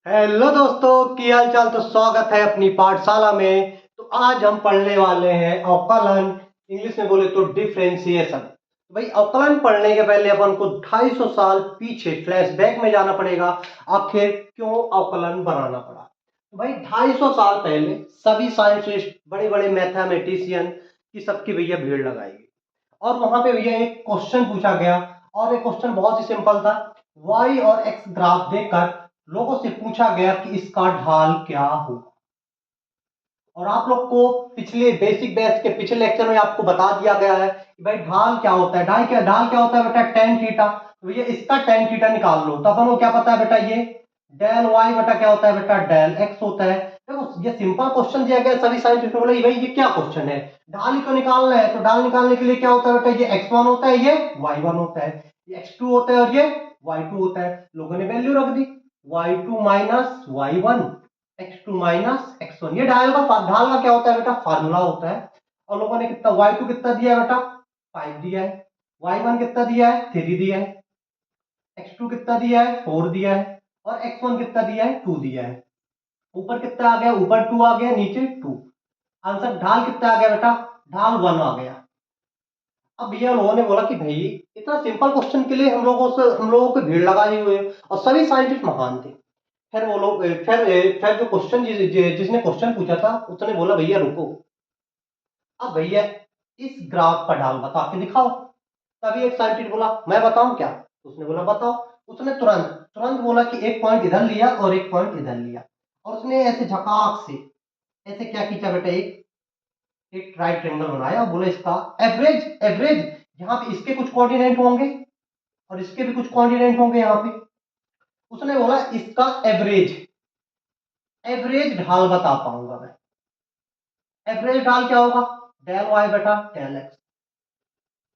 Hello दोस्तों, की हाल चाल। तो स्वागत है अपनी पाठशाला में। तो आज हम पढ़ने वाले हैं अवकलन, इंग्लिश में बोले तो डिफरेंशिएशन। तो भाई अवकलन पढ़ने के पहले अपन को 250 साल पीछे फ्लैशबैक में जाना पड़ेगा। आखिर क्यों अवकलन बनाना पड़ा। तो भाई 250 साल पहले सभी साइंटिस्ट, बड़े बड़े मैथमेटिशियन की सबकी भैया भीड़ लगाई और वहां पे भैया एक क्वेश्चन पूछा गया। और एक क्वेश्चन बहुत ही सिंपल था। वाई और एक्स ग्राफ देखकर लोगों से पूछा गया कि इसका ढाल क्या होगा। और आप लोग को पिछले बेसिक बेस के पिछले लेक्चर में आपको बता दिया गया है कि भाई ढाल क्या होता है। ढाल क्या होता है बेटा, टेन थीटा। तो भैया इसका टेन थीटा निकाल लो। तो अपन को क्या पता है बेटा, ये डेल वाई बटा क्या होता है बेटा, डेल एक्स होता है। देखो ये सिंपल क्वेश्चन दिया गया, सभी साइंटिस्ट ने बोला भाई ये क्या क्वेश्चन है, ढाल ही तो निकालना है। तो ढाल निकालने के लिए क्या होता है बेटा, ये x1 होता है, ये y1 होता है, ये x2 होता है और ये y2 होता है। लोगों ने वैल्यू रख दी, y2 minus y1, x2 minus x1। ये ढाल का क्या होता है बेटा, फार्मूला होता है। और लोगों ने कितना y2 कितना दिया है बेटा, 5 दिया है। y1 कितना दिया है, 3 दिया है। x2 कितना दिया है, 4 दिया है। और x1 कितना दिया है, 2 दिया है। ऊपर कितना आ गया, ऊपर 2 आ गया, नीचे 2। आंसर ढाल कितना आ गया बेटा, ढाल 1 आ गया। अब भैया लोगों ने बोला कि भाई इतना सिंपल क्वेश्चन के लिए हम लोगों को भीड़ लगाई हुई है और सभी साइंटिस्ट महान थे। फिर वो लोग फिर जो क्वेश्चन जिसने क्वेश्चन पूछा था उसने बोला भैया रुको, अब भैया इस ग्राफ का ढाल बता के दिखाओ। तभी एक साइंटिस्ट बोला मैं बताऊं क्या। उसने बोला बताओ। उसने तुरंत तुरंत बोला कि एक पॉइंट इधर लिया और एक पॉइंट इधर लिया। और उसने ऐसे झकाक से ऐसे क्या खींचा बेटा, एक एक राइट ट्रायंगल बनाया और बोला इसका एवरेज एवरेज यहाँ पे इसके कुछ कोऑर्डिनेट होंगे और इसके भी कुछ कोऑर्डिनेट होंगे यहाँ पे। उसने बोला इसका एवरेज एवरेज ढाल बता पाऊंगा मैं। एवरेज ढाल क्या होगा, डेल वाई बटा डेल एक्स।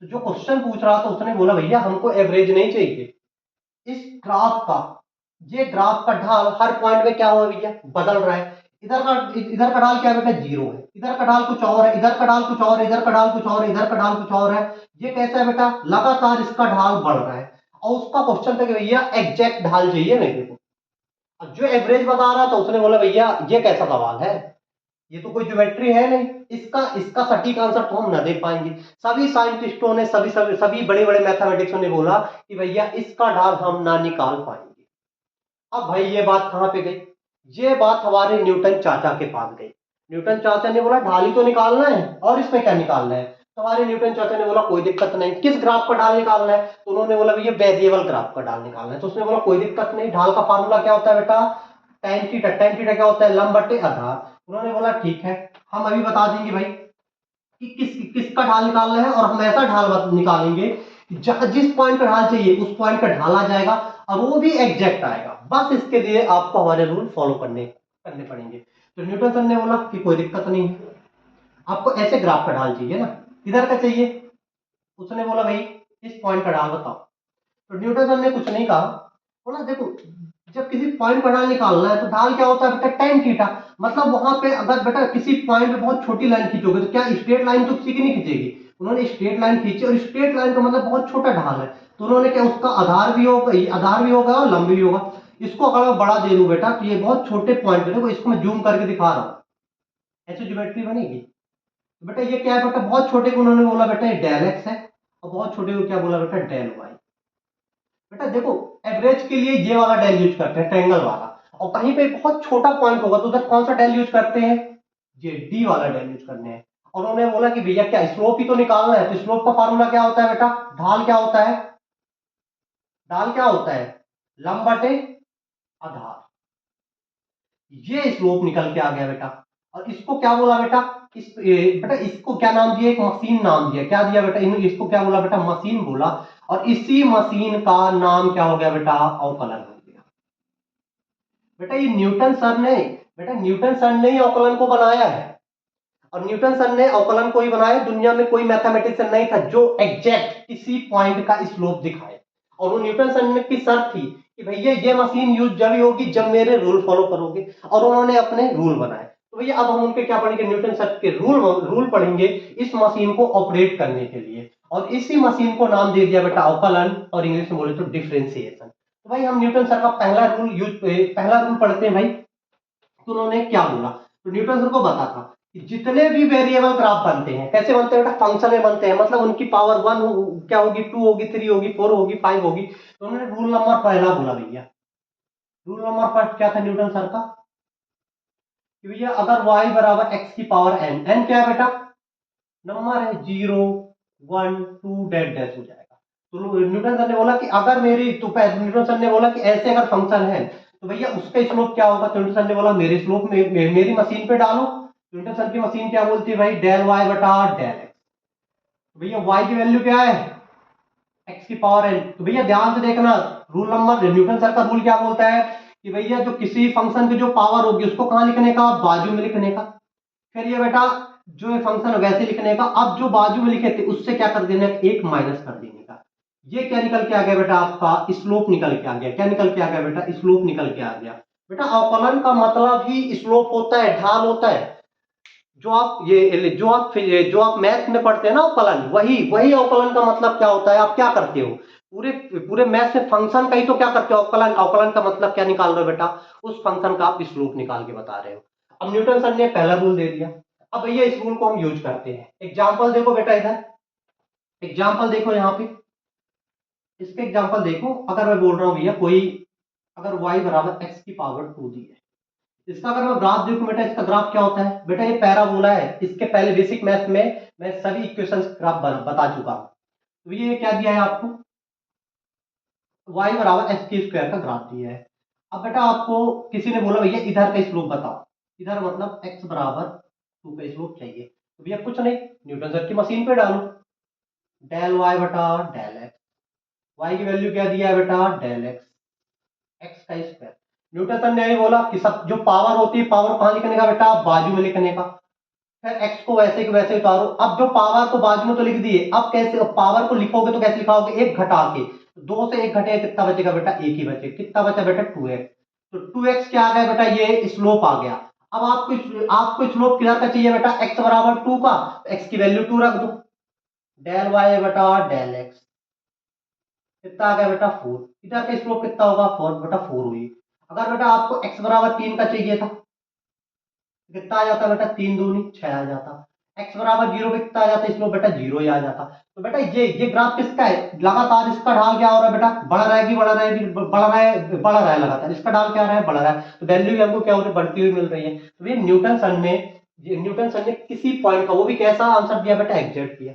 तो जो क्वेश्चन पूछ रहा था उसने बोला भैया हमको एवरेज नहीं चाहिए, इस ग्राफ का, ये ग्राफ का ढाल हर पॉइंट में क्या हुआ भैया, बदल रहा है। इधर का ढाल क्या है बेटा, जीरो है। इधर का ढाल कुछ और है, इधर का ढाल कुछ और है, इधर का ढाल कुछ और है, इधर का ढाल कुछ और है। ये कैसा है बेटा, लगातार इसका ढाल बढ़ रहा है। और उसका क्वेश्चन था कि भैया एग्जैक्ट ढाल चाहिए मेरे को। अब जो एवरेज बता रहा था उसने बोला भैया ये कैसा सवाल है, ये तो कोई ज्योमेट्री है नहीं, इसका इसका सटीक आंसर तो हम ना दे पाएंगे। सभी साइंटिस्टों ने सभी बड़े बड़े मैथमेटिक्सों ने बोला कि भैया इसका ढाल हम ना निकाल पाएंगे। अब भाई ये बात कहां पे गई, ये बात हमारे न्यूटन चाचा के पास गई। न्यूटन चाचा ने बोला ढाल ही तो निकालना है और इसमें क्या निकालना है। तो हमारे न्यूटन चाचा ने बोला कोई दिक्कत नहीं, किस ग्राफ का ढाल निकालना है। तो उन्होंने बोला भैया वेरिएबल ग्राफ का ढाल निकालना है। तो उसने बोला कोई दिक्कत नहीं, ढाल का फार्मूला क्या होता है बेटा, टेन थीटा। टेन थीटा क्या होता है, लंब बटे आधार। उन्होंने बोला ठीक है, हम अभी बता देंगे भाई कि किसका ढाल निकालना है। और हम ऐसा ढाल निकालेंगे जिस पॉइंट का ढाल चाहिए उस पॉइंट का ढाल आ जाएगा और वो भी एग्जैक्ट आएगा। बस इसके लिए आपको हमारे रूल फॉलो करने पड़ेंगे। तो न्यूटन सर ने बोला कि कोई दिक्कत नहीं है, आपको ऐसे ग्राफ का ढाल चाहिए ना, इधर का चाहिए। उसने बोला भाई इस पॉइंट का ढाल बताओ। तो न्यूटन सर ने कुछ नहीं कहा, बोला देखो जब किसी पॉइंट पर ढाल निकालना है तो ढाल क्या होता है बेटा, टेन थीटा। मतलब वहां पे अगर बेटा किसी पॉइंट पे बहुत छोटी लाइन खींचोगे तो क्या स्ट्रेट लाइन तो किसी की नहीं खींचेगी। उन्होंने स्ट्रेट लाइन खींची और स्ट्रेट लाइन का मतलब बहुत छोटा ढाल है। तो उन्होंने क्या, उसका आधार भी होगा और लंबी भी होगा। इसको अगर मैं बड़ा दे दूं बेटा तो ये बहुत छोटे पॉइंट पे, देखो इसको मैं जूम करके दिखा रहा हूँ, ऐसी ज्योमेट्री बनेगी। तो बेटा ये क्या है बेटा, बहुत छोटे को उन्होंने बोला बेटा ये डेल एक्स है और बहुत छोटे को क्या बोला बेटा, डेल वाई। बेटा देखो एवरेज के लिए ये वाला डेल यूज करते हैं, ट्रायंगल वाला। और कहीं पे बहुत छोटा पॉइंट होगा तो उधर कौन सा डेल यूज करते हैं, ये डी वाला डेल यूज करने हैं। और उन्होंने बोला कि भैया क्या स्लोप ही तो निकालना है। तो स्लोप का फार्मूला क्या होता है बेटा, ढाल क्या होता है, ढाल क्या होता है, लंब बटे आधार। ये स्लोप निकल के आ गया बेटा। और इसको क्या बोला बेटा, बेटा इसको क्या नाम दिया, एक मशीन नाम दिया। क्या दिया बेटा, इसको क्या बोला बेटा, मशीन बोला। और इसी मशीन का नाम क्या हो गया बेटा, अवकलन हो गया। बेटा ये न्यूटन सर ने, बेटा न्यूटन सर ने ही अवकलन को बनाया है। और न्यूटन सर ने अवकलन को ही बनाया, दुनिया में कोई मैथमेटिशियन नहीं था जो एग्जैक्ट किसी पॉइंट का स्लोप दिखाए। और वो न्यूटन सर ने की शर्त थी कि भैया ये मशीन यूज जब ही होगी जब मेरे रूल फॉलो करोगे। और उन्होंने अपने रूल बनाए। तो भैया अब हम उनके क्या पढ़ेंगे, न्यूटन सर के रूल पढ़ेंगे इस मशीन को ऑपरेट करने के लिए। और इसी मशीन को नाम दे दिया बेटा अवकलन, और इंग्लिश में बोले तो डिफरेंशिएशन। तो भाई हम न्यूटन सर का पहला रूल पढ़ते हैं भाई। तो उन्होंने क्या बोला, तो न्यूटन सर को बता था कि जितने भी वेरिएबल ग्राफ बनते हैं कैसे बनते हैं बेटा, फंक्शन में बनते हैं, मतलब उनकी पावर वन क्या होगी, टू होगी, थ्री होगी, फोर होगी, फाइव होगी। तो उन्होंने रूल नंबर पहला बोला भैया, रूल नंबर फर्स्ट क्या था न्यूटन सर का कि भैया अगर y बराबर x की पावर n, n क्या है बेटा, नंबर है, zero, one, two, dash dash हो जाएगा। तो न्यूटन सर ने बोला कि अगर मेरी, तो न्यूटन सर ने बोला कि ऐसे अगर फंक्शन है तो भैया उसका स्लोप क्या होगा। तो न्यूटन सर ने बोला मेरे स्लोप में मेरी मशीन पे डालो। न्यूटन सर की मशीन क्या बोलती है भाई, डेल वाई बटा डेल एक्स। तो भैया y की वैल्यू क्या है, x की पावर n। तो भैया ध्यान से देखना, रूल नंबर, न्यूटन सर का रूल क्या बोलता है कि भैया जो किसी फंक्शन की जो पावर होगी उसको कहां लिखने का, बाजू में लिखने का। फिर ये बेटा जो ये फंक्शन है वैसे लिखने का, अब जो बाजू में लिखे थे उससे क्या कर देना, एक माइनस कर देने का। ये क्या निकल के आ गया बेटा, आपका स्लोप निकल के आ गया। क्या निकल के आ गया बेटा, स्लोप निकल के आ गया। बेटा अवकलन का मतलब ही स्लोप होता है, ढाल होता है। जो आप मैथ में पढ़ते हैं ना अवकलन, वही वही अवकलन का मतलब क्या होता है। आप क्या करते हो, पूरे पूरे मैथ में फंक्शन का ही तो क्या करते हो, अवकलन। अवकलन का मतलब क्या निकाल रहे हो बेटा, उस फंक्शन का आप स्लोप निकाल के बता रहे हो। अब न्यूटन सर ने पहला रूल दे दिया। अब भैया इस रूल को हम यूज करते हैं। एग्जाम्पल देखो बेटा, इधर एग्जाम्पल देखो, यहाँ पे इसके एग्जाम्पल देखो। अगर मैं बोल रहा हूँ भैया कोई, अगर y बराबर x की पावर टू दी है, इसका अगर मैं ग्राफ देखूं बेटा, इसका ग्राफ क्या होता है बेटा, ये पैराबोला है। इसके पहले बेसिक मैथ में मैं सभी इक्वेशंस ग्राफ बता चुका हूं। तो ये क्या दिया है आपको, y बराबर एक्स की स्क्वायर का ग्राफ दिया है। अब बेटा आपको किसी ने बोला भैया इधर का स्लोप बताओ, इधर मतलब x बराबर टू का स्लोप चाहिए। तो भैया कुछ नहीं, न्यूटन सर की मशीन पे डालो, डेल y बटा डेल एक्स। y की वैल्यू क्या दिया है बेटा, डेल एक्स, एक्स का स्क्वायर। न्यूटन सर ने यही बोला कि सब जो पावर होती है, पावर कहां लिखने का बेटा, बाजू में लिखने का। फिर एक्स को वैसे के वैसे उतारो। अब जो पावर को बाजू में तो लिख दिए, अब कैसे पावर को लिखोगे, तो कैसे लिखाओगे, एक घटा के। दो से एक घटे कितना बचेगा बेटा, एक ही बचे। कितना बचा बेटा, टू एक्स। तो टू एक्स क्या आ गया बेटा, ये स्लोप आ गया। अब आपको स्लोप किधर का चाहिए बेटा, एक्स बराबर टू का। एक्स की वैल्यू टू रख दो, डेल वाई बटा डेल एक्स, कितना आ गया बेटा, फोर। इधर का स्लोप कितना होगा, फोर बेटा, फोर हुई। अगर बेटा आपको x बराबर तीन का चाहिए था, कितना आ जाता बेटा, तीन दूनी छह आ जाता। x बराबर जीरो पे कितना आ जाता, इसमें बेटा जीरो ही आ जाता। तो बेटा ये ग्राफ किसका है, लगातार इसका ढाल क्या हो रहा है बेटा, बढ़ रहेगी बढ़ रहेगी बढ़ रहा है लगातार। इसका ढाल क्या रहा है, बढ़ रहा है। तो वैल्यू भी हमको क्या हो रही है, बढ़ती हुई मिल रही है। तो ये न्यूटन सन ने किसी पॉइंट का, वो भी कैसा आंसर दिया बेटा, एग्जैक्ट दिया।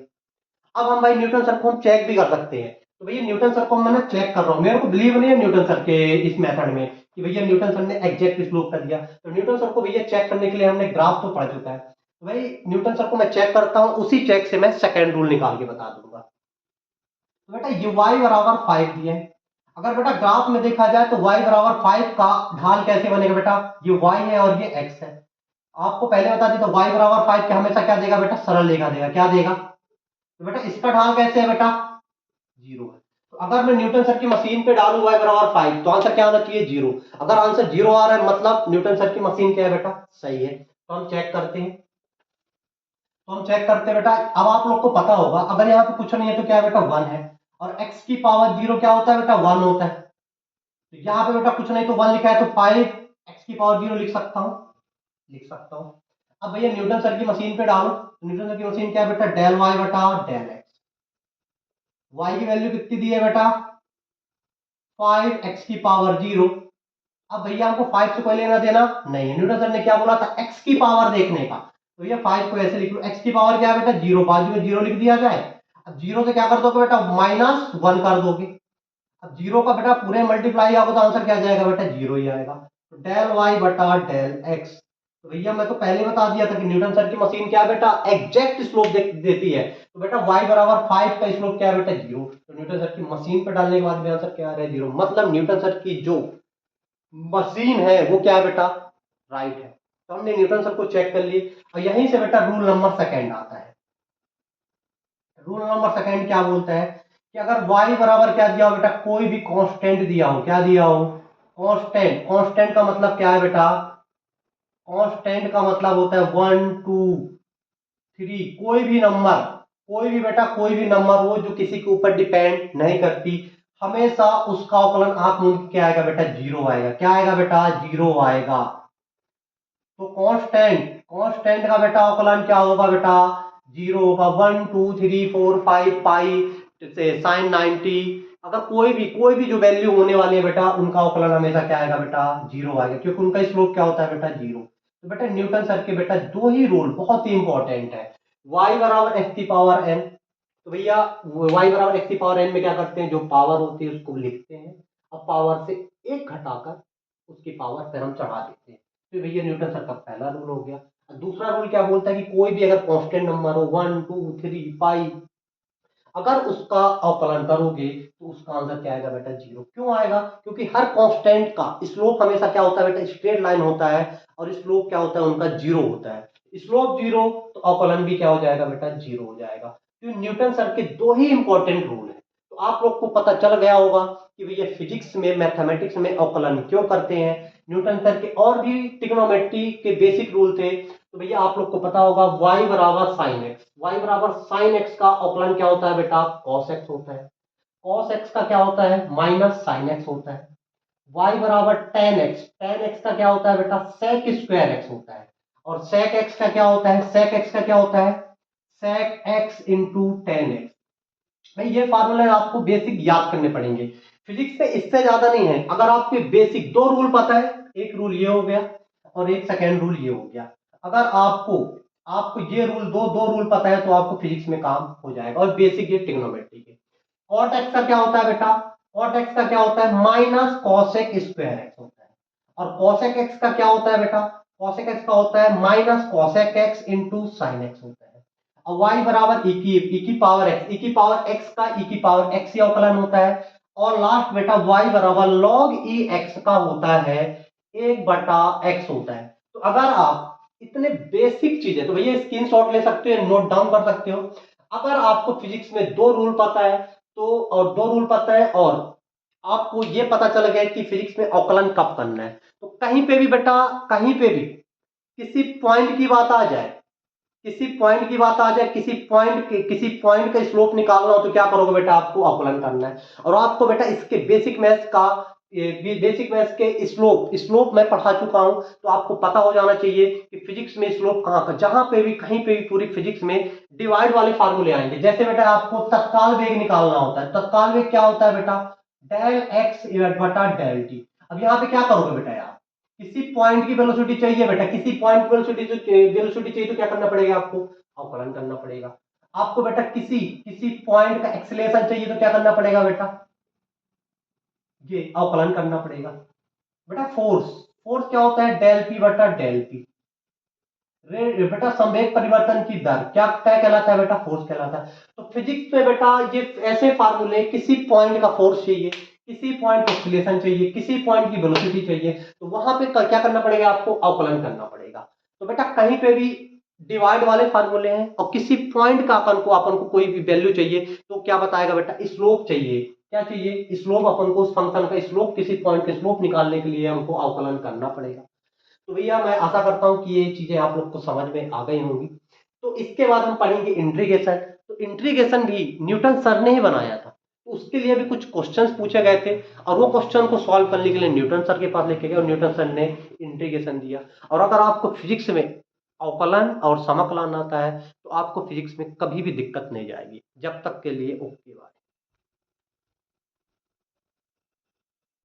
अब हम भाई न्यूटन सर को हम चेक भी कर सकते हैं। तो भैया न्यूटन सर को मैं ना चेक कर रहा हूँ, मेरे को बिलीव नहीं है न्यूटन सर के इस मेथड में कि भैया न्यूटन सर ने एग्जैक्ट स्लोप कर दिया। तो न्यूटन सर को भैया चेक करने के लिए हमने ग्राफ तो पढ़ चुका है। तो भाई न्यूटन सर को मैं चेक करता हूँ, उसी चेक से मैं सेकेंड रूल निकाल के बता दूंगा। तो बेटा ये y बराबर फाइव दिया है। अगर बेटा ग्राफ में देखा जाए तो y बराबर फाइव का ढाल कैसे बनेगा बेटा, ये y है और ये x है। आपको पहले बता दी, तो y बराबर फाइव के हमेशा क्या देगा बेटा, सरल लेखा देगा। क्या देगा, तो बेटा इसका ढाल कैसे है बेटा, जीरो है। तो अगर मैं न्यूटन सर की मशीन पे डालू y बराबर फाइव, तो आंसर क्या आना चाहिए, जीरो। अगर आंसर जीरो आ रहा है मतलब न्यूटन सर की मशीन क्या है बेटा, सही है। तो हम चेक करते हैं, बेटा। अब आप लोग को पता होगा, अगर यहाँ पे कुछ नहीं है तो क्या है बेटा, वन है। और x की पावर जीरो क्या होता है बेटा, वन होता है। तो यहाँ पे बेटा कुछ नहीं तो वन लिखा है, तो फाइव एक्स की पावर जीरो लिख सकता हूँ। अब भैया न्यूटन सर की मशीन पे डालो, तो न्यूटन सर की मशीन क्या है बेटा, डेल वाई बटा डेल एक्स। y की वैल्यू कितनी दी है बेटा, फाइव एक्स की पावर जीरो। अब भैया हमको फाइव से कोई लेना देना नहीं है, न्यूटन सर ने क्या बोला था, x की पावर देखने का। तो ये फाइव को ऐसे लिख लो, x की पावर क्या है बेटा, जीरो, बाजू में जीरो लिख दिया जाए। अब जीरो से क्या कर दोगे बेटा, माइनस वन कर दोगे। अब जीरो का बेटा पूरे मल्टीप्लाई आएगा तो आंसर क्या जाएगा बेटा, जीरो ही आएगा। तो डेल वाई बटा डेल एक्स। तो भैया मैं तो पहले बता दिया था कि न्यूटन सर की मशीन क्या है बेटा, एग्जैक्ट स्लोप देती है। तो बेटा y बराबर फाइव का स्लोप क्या है बेटा, जीरो। तो न्यूटन सर की मशीन पे डालने के बाद भी आंसर क्या आ रहा है, जीरो। मतलब न्यूटन सर की जो मशीन है वो क्या है बेटा, राइट है। तो हमने न्यूटन सर को चेक कर लिए। और यहीं से बेटा रूल नंबर सेकेंड आता है। रूल नंबर सेकेंड क्या बोलता है कि अगर y बराबर क्या दिया हो बेटा, कोई भी कांस्टेंट दिया हो, क्या दिया हो, कांस्टेंट। कांस्टेंट का मतलब क्या है बेटा, कांस्टेंट का मतलब होता है वन, टू, थ्री, कोई भी नंबर, कोई भी बेटा कोई भी नंबर हो जो किसी के ऊपर डिपेंड नहीं करती, हमेशा उसका अवकलन आप लोग क्या आएगा बेटा, जीरो आएगा। क्या आएगा बेटा, जीरो आएगा। तो कांस्टेंट का बेटा अवकलन क्या होगा बेटा, जीरो होगा। 1 2 3 4 5 पाई से साइन 90, अगर कोई भी जो वैल्यू होने वाली है बेटा, उनका अवकलन हमेशा क्या आएगा बेटा, जीरो आएगा, क्योंकि उनका स्लोप क्या होता है बेटा, जीरो। तो बेटा न्यूटन सर के बेटा दो ही रूल बहुत ही इंपॉर्टेंट है। y बराबर एक्स की पावर n, तो भैया y बराबर एक्स की पावर n में क्या करते हैं, जो पावर होती है उसको लिखते हैं, अब पावर से एक घटाकर उसकी पावर पर हम चढ़ा देते हैं। तो भैया न्यूटन सर का पहला रूल हो गया। दूसरा रूल क्या बोलता है कि कोई भी अगर कांस्टेंट नंबर हो 1 2 3 5, अगर उसका अवकलन करोगे तो उसका आंसर क्या आएगा बेटा, जीरो। क्यों आएगा, क्योंकि हर कांस्टेंट का स्लोप हमेशा क्या होता है बेटा, स्ट्रेट लाइन होता है, और स्लोप क्या होता है उनका, जीरो होता है। स्लोप जीरो तो अवकलन भी क्या हो जाएगा बेटा, जीरो हो जाएगा। तो न्यूटन सर के दो ही इंपॉर्टेंट रूल है। तो आप लोग को पता चल गया होगा कि भैया फिजिक्स में, मैथमेटिक्स में अवकलन क्यों करते हैं। न्यूटन सर के और भी ट्रिग्नोमेट्री के बेसिक रूल थे। तो भैया आप लोग को पता होगा y बराबर साइन एक्स, y बराबर साइन एक्स का अवकलन क्या होता है बेटा, cos x होता है। cos x का क्या होता है, माइनस साइन एक्स होता है। y बराबर tan x, tan x का क्या होता है बेटा, sec स्क्वायर x होता है। और sec x का क्या होता है, sec x का क्या होता है, sec x into tan x। भाई ये फार्मूला आपको बेसिक याद करने पड़ेंगे, फिजिक्स में इससे ज्यादा नहीं है। अगर आपके बेसिक दो रूल पता है, एक रूल ये हो गया और एक सेकेंड रूल ये हो गया, अगर आपको आपको ये रूल दो दो रूल पता है तो आपको फिजिक्स में काम हो जाएगा। और बेसिक ये ट्रिग्नोमेट्री के। कॉट एक्स का क्या होता है बेटा, कॉट एक्स का क्या होता है, माइनस कॉसेक स्क्वायर एक्स होता है। और कॉसेक एक्स का क्या होता है बेटा, कॉसेक एक्स का होता है minus cosec x into sine x होता है। और y बराबर ई की पावर एक्स, ई की पावर एक्स का ई की पावर एक्स ही अवकलन होता है। और लास्ट बेटा y बराबर log ई एक्स का होता है, एक बटा एक्स होता है। तो अगर आप इतने बेसिक चीजें, तो भैया स्क्रीनशॉट ले सकते हो, नोट डाउन कर सकते हो। अगर आपको फिजिक्स में दो रूल पता है तो, और दो रूल पता है, और आपको ये पता चल गया कि फिजिक्स में अवकलन कब करना है, तो कहीं पे भी बेटा, कहीं पे भी किसी पॉइंट की बात आ जाए, किसी पॉइंट का स्लोप निकालना हो तो क्या करोगे बेटा, आपको अवकलन करना है। और आपको बेटा इसके बेसिक मैथ्स का, बेसिक मैथ्स के स्लोप मैं पढ़ा चुका हूं, तो आपको पता हो जाना चाहिए कि फिजिक्स में स्लोप कहां का, जहां पे भी कहीं पे भी पूरी फिजिक्स में डिवाइड वाले फार्मूले आएंगे। जैसे बेटा आपको तत्काल वेग निकालना होता है, तत्काल वेग क्या होता है बेटा, डेल एक्स बटा डेल टी। अब यहाँ पे क्या करोगे बेटा यार, किसी पॉइंट की वेलोसिटी चाहिए बेटा, किसी पॉइंट की वेलोसिटी चाहिए तो क्या करना पड़ेगा, आपको अवकलन करना पड़ेगा। आपको बेटा किसी किसी पॉइंट का एक्सेलरेशन चाहिए तो क्या करना पड़ेगा बेटा, ये अवकलन करना पड़ेगा। बेटा फोर्स, फोर्स क्या होता है, डेल पी बटा डेल पी। बेटा संवेग परिवर्तन की दर क्या क्या कहलाता है बेटा, फोर्स कहलाता है। तो फिजिक्स में बेटा ये ऐसे फार्मूले, किसी पॉइंट का फोर्स चाहिए, किसी पॉइंट को एक्सीलरेशन चाहिए, किसी पॉइंट की वेलोसिटी चाहिए, तो वहां पे क्या करना पड़ेगा, आपको अवकलन करना पड़ेगा। तो बेटा कहीं पे भी डिवाइड वाले फार्मूले हैं, और किसी पॉइंट का अपन को कोई भी वैल्यू चाहिए तो क्या बताएगा बेटा, स्लोप चाहिए। क्या चाहिए, स्लोप। अपन को उस फंक्शन का स्लोप, किसी पॉइंट का स्लोप निकालने के लिए हमको अवकलन करना पड़ेगा। तो भैया मैं आशा करता हूं कि ये चीजें आप लोग को समझ में आ गई होंगी। तो इसके बाद हम पढ़ेंगे इंटीग्रेशन। तो इंटीग्रेशन भी न्यूटन सर ने ही बनाया था, तो उसके लिए भी कुछ क्वेश्चंस पूछे गए थे, और वो क्वेश्चन को सॉल्व करने के लिए न्यूटन सर के पास लेके गए और न्यूटन सर ने इंटीग्रेशन दिया। और अगर आपको फिजिक्स में अवकलन और समाकलन आता है तो आपको फिजिक्स में कभी भी दिक्कत नहीं जाएगी। जब तक के लिए ओके बाय।